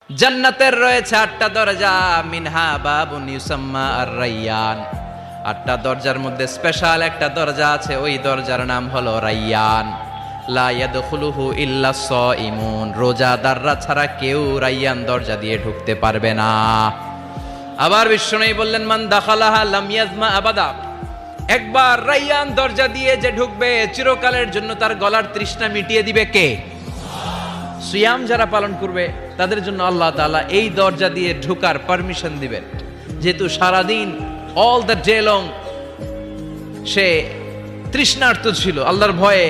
জান্নাতের রয়েছে 8টা দরজা, মিনহা বাবুন ইউসাম্মা আর-রাইয়ান। 8টা দরজার মধ্যে স্পেশাল একটা দরজা আছে, ওই দরজার নাম হলো রাইয়ান। লা ইয়াদখুলুহু ইল্লা সাইমুন, রোজাদাররা ছাড়া কেউ রাইয়ান দরজা দিয়ে ঢুকতে পারবে না। আবার বিশ্বনবী বললেন, মান দাখালাহা লাম ইয়াজমা আবাদা, একবার রাইয়ান দরজা দিয়ে যে ঢুকবে চিরকালের জন্য তার গলার তৃষ্ণা মিটিয়ে দিবে কে? সিয়াম যারা পালন করবে তাদের জন্য আল্লাহ তাআলা এই দরজা দিয়ে ঢোকার পারমিশন দিবেন। যেহেতু সারাদিন অল দ্য ডে লং সে তৃষ্ণার্ত ছিল, আল্লাহর ভয়ে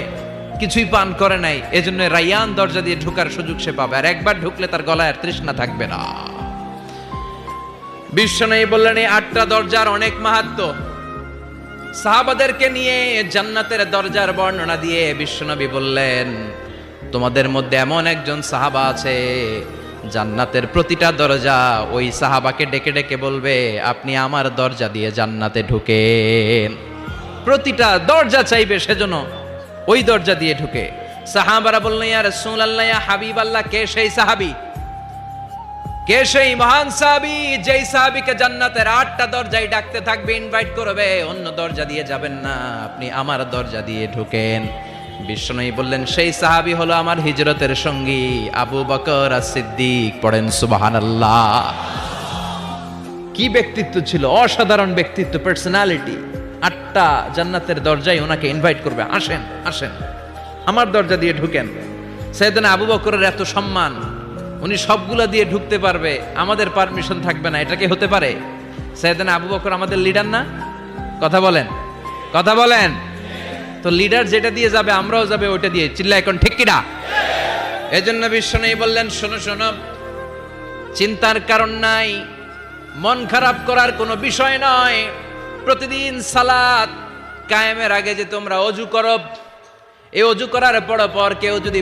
কিছুই পান করে নাই, এজন্য রাইয়ান দরজা দিয়ে ঢোকার সুযোগ সে পাবে, আর একবার ঢুকলে তার গলায় আর তৃষ্ণা থাকবে না। বিশ্বনবী বললেন এই 8টা দরজার অনেক মাহাত্ম্য। সাহাবাদেরকে নিয়ে জান্নাতের দরজার বর্ণনা দিয়ে বিশ্বনবী বললেন, তোমাদের মধ্যে এমন একজন সাহাবা আছে, জান্নাতের প্রতিটা দরজা ওই সাহাবাকে ডেকে ডেকে বলবে, আপনি আমার দরজা দিয়ে জান্নাতে ঢুকেন। প্রতিটা দরজা চাইবে সেজন্য ওই দরজা দিয়ে ঢুকে। সাহাবারা বললেন, ইয়া রাসূলুল্লাহ, ইয়া হাবিবাল্লাহ, কে সেই সাহাবী? কে সেই মহান সাহাবী যেই সাহাবীকে জান্নাতের 8টা দরজায় ডাকতে থাকবে, ইনভাইট করবে, অন্য দরজা দিয়ে যাবেন না, আপনি আমার দরজা দিয়ে ঢুকেন। বিশ্বনবী বললেন, সেই সাহাবী হলো আমার হিজরতের সঙ্গী আবু বকর as-সিদ্দিক। পড়েন সুবহানাল্লাহ। কি ব্যক্তিত্ব ছিল, অসাধারণ ব্যক্তিত্ব, পার্সোনালিটি। 8টা জান্নাতের দরজায় ওনাকে ইনভাইট করবে, আসেন আসেন আমার দরজা দিয়ে ঢুকেন। সাইয়েদনা আবু বকরের এত সম্মান, উনি সবগুলা দিয়ে ঢুকতে পারবে, আমাদের পারমিশন থাকবে না, এটা কি হতে পারে? সাইয়েদনা আবু বকর আমাদের লিডার না? কথা বলেন, কথা বলেন। তো লিডার যেটা দিয়ে যাবে আমরাও যাবে ওইটা দিয়ে, চিল্লা এখন ঠিক কিনা? এজন্য বিশ্বনবী বললেন, শোনো শোনো, চিন্তার কারণ নাই, মন খারাপ করার কোনো বিষয় নয়। প্রতিদিন সালাত কায়েমের আগে যে তোমরা ওযু করো, এই ওযু করার পর কেউ যদি